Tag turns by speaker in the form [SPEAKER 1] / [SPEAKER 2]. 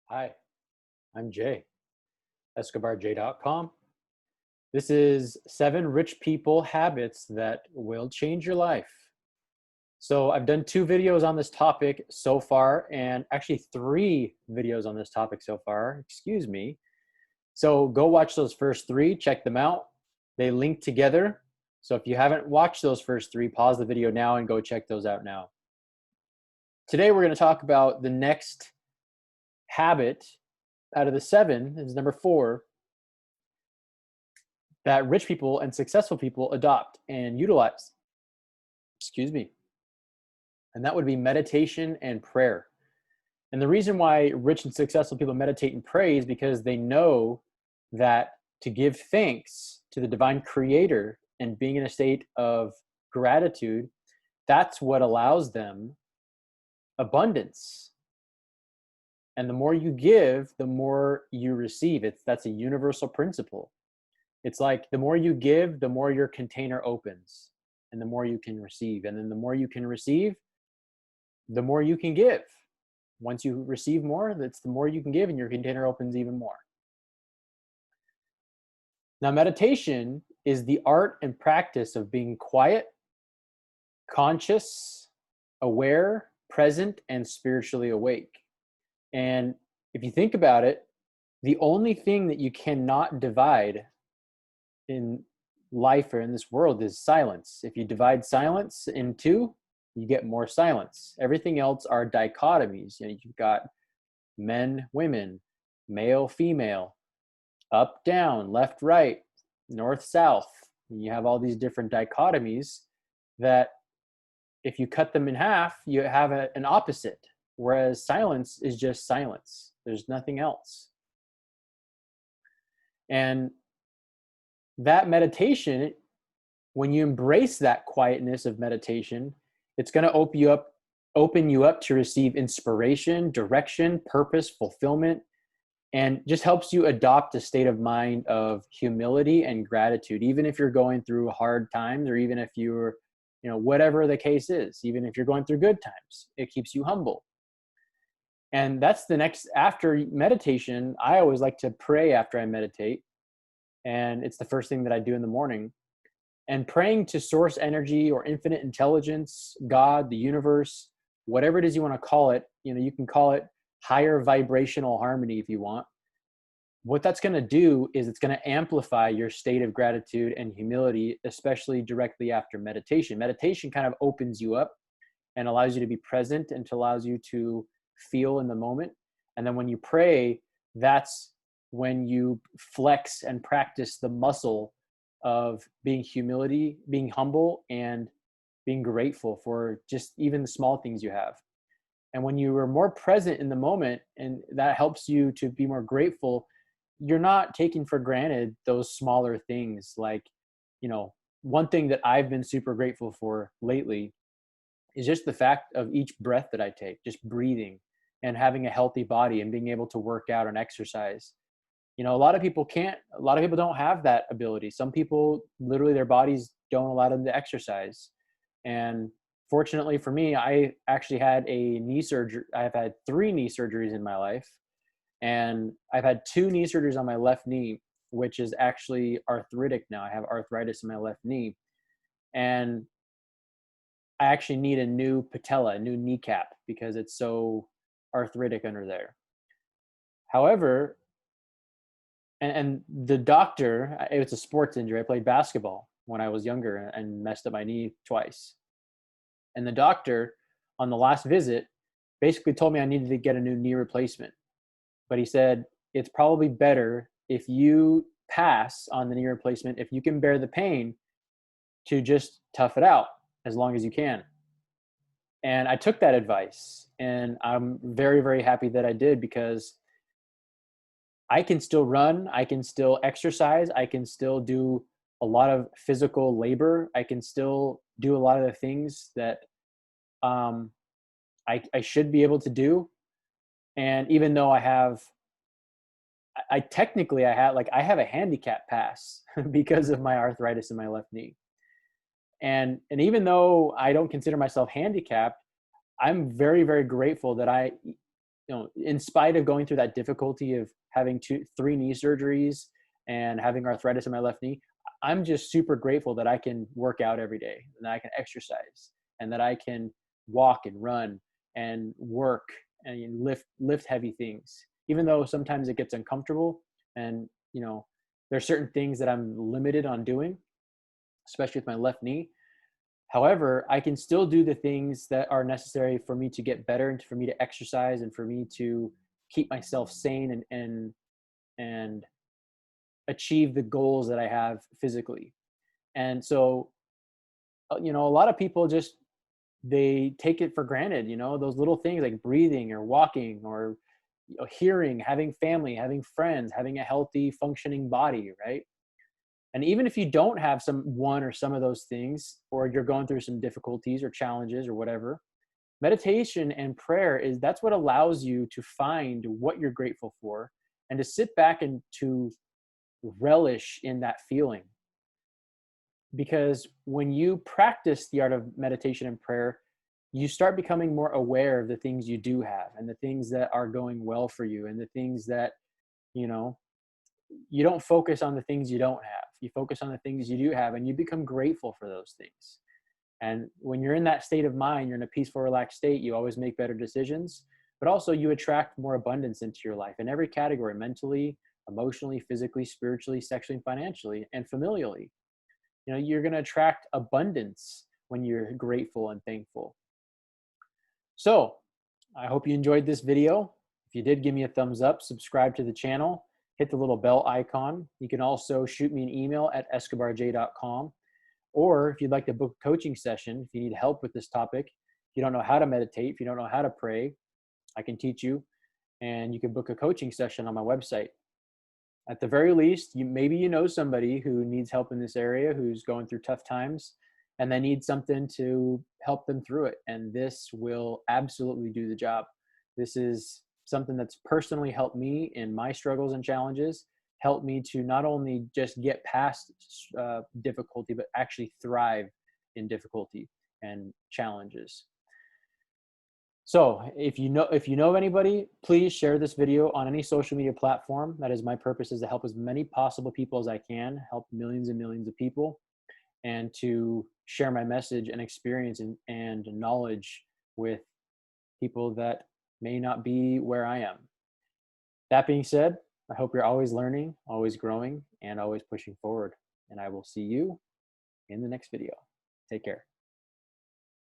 [SPEAKER 1] Hi, I'm Jay, EscobarJ.com. This is 7 rich people habits that will change your life. So I've done 2 videos on this topic so far, and actually 3 videos on this topic so far, excuse me. So go watch those first 3, check them out. They link together. So if you haven't watched those first 3, pause the video now and go check those out now. Today we're going to talk about the next habit out of the 7, is number 4, that rich people and successful people adopt and utilize. Excuse me. And that would be meditation and prayer. And the reason why rich and successful people meditate and pray is because they know that to give thanks to the divine creator and being in a state of gratitude, that's what allows them abundance. And the more you give, the more you receive. That's a universal principle. It's like the more you give, the more your container opens and the more you can receive. And then the more you can receive, the more you can give. Once you receive more, that's the more you can give and your container opens even more. Now, meditation is the art and practice of being quiet, conscious, aware, present, and spiritually awake. And if you think about it, the only thing that you cannot divide in life or in this world is silence. If you divide silence in 2, you get more silence. Everything else are dichotomies. You've got men, women, male, female, up, down, left, right, north, south. You have all these different dichotomies that if you cut them in half, you have an opposite. Whereas silence is just silence. There's nothing else. And that meditation, when you embrace that quietness of meditation, it's going to open you up to receive inspiration, direction, purpose, fulfillment, and just helps you adopt a state of mind of humility and gratitude, even if you're going through hard times, or even if you're, whatever the case is, even if you're going through good times, it keeps you humble. And that's the next, after meditation, I always like to pray after I meditate. And it's the first thing that I do in the morning. And praying to source energy or infinite intelligence, God, the universe, whatever it is you want to call it, you can call it higher vibrational harmony if you want. What that's going to do is it's going to amplify your state of gratitude and humility, especially directly after meditation. Meditation kind of opens you up and allows you to be present and allows you to feel in the moment. And then when you pray, that's when you flex and practice the muscle of being humble, and being grateful for just even the small things you have. And when you are more present in the moment, and that helps you to be more grateful, you're not taking for granted those smaller things. Like, one thing that I've been super grateful for lately is just the fact of each breath that I take, just breathing and having a healthy body and being able to work out and exercise. A lot of people don't have that ability. Some people, literally their bodies don't allow them to exercise. And fortunately for me, I actually had a knee surgery. I've had 3 knee surgeries in my life. And I've had 2 knee surgeries on my left knee, which is actually arthritic now. I have arthritis in my left knee. And I actually need a new patella, a new kneecap, because it's so arthritic under there. However, and the doctor, it was a sports injury. I played basketball when I was younger and messed up my knee twice. And the doctor on the last visit basically told me I needed to get a new knee replacement. But he said, it's probably better if you pass on the knee replacement, if you can bear the pain, to just tough it out as long as you can. And I took that advice, and I'm very, very happy that I did, because I can still run, I can still exercise, I can still do a lot of physical labor, I can still do a lot of the things that I should be able to do. And even though I have a handicap pass because of my arthritis in my left knee. And even though I don't consider myself handicapped, I'm very, very grateful that in spite of going through that difficulty of having three knee surgeries and having arthritis in my left knee, I'm just super grateful that I can work out every day and that I can exercise and that I can walk and run and work and lift heavy things, even though sometimes it gets uncomfortable. And, there's certain things that I'm limited on doing, especially with my left knee. However, I can still do the things that are necessary for me to get better and for me to exercise and for me to keep myself sane and achieve the goals that I have physically. And so, a lot of people just, they take it for granted, those little things like breathing or walking or hearing, having family, having friends, having a healthy functioning body, right? And even if you don't have one or some of those things, or you're going through some difficulties or challenges or whatever, meditation and prayer that's what allows you to find what you're grateful for and to sit back and to relish in that feeling. Because when you practice the art of meditation and prayer, you start becoming more aware of the things you do have and the things that are going well for you and the things that, you don't focus on the things you don't have. You focus on the things you do have and you become grateful for those things. And when you're in that state of mind, you're in a peaceful, relaxed state, you always make better decisions, but also you attract more abundance into your life in every category: mentally, emotionally, physically, spiritually, sexually, financially, and familially. You're going to attract abundance when you're grateful and thankful. So I hope you enjoyed this video. If you did, give me a thumbs up, subscribe to the channel, hit the little bell icon. You can also shoot me an email at escobarj.com. Or if you'd like to book a coaching session, if you need help with this topic, if you don't know how to meditate, if you don't know how to pray, I can teach you, and you can book a coaching session on my website. At the very least, maybe you know somebody who needs help in this area, who's going through tough times, and they need something to help them through it. And this will absolutely do the job. This is something that's personally helped me in my struggles and challenges, helped me to not only just get past difficulty, but actually thrive in difficulty and challenges. So if you know of anybody, please share this video on any social media platform. That is my purpose, is to help as many possible people as I can, help millions and millions of people, and to share my message and experience and knowledge with people that may not be where I am. That being said, I hope you're always learning, always growing, and always pushing forward. And I will see you in the next video. Take care.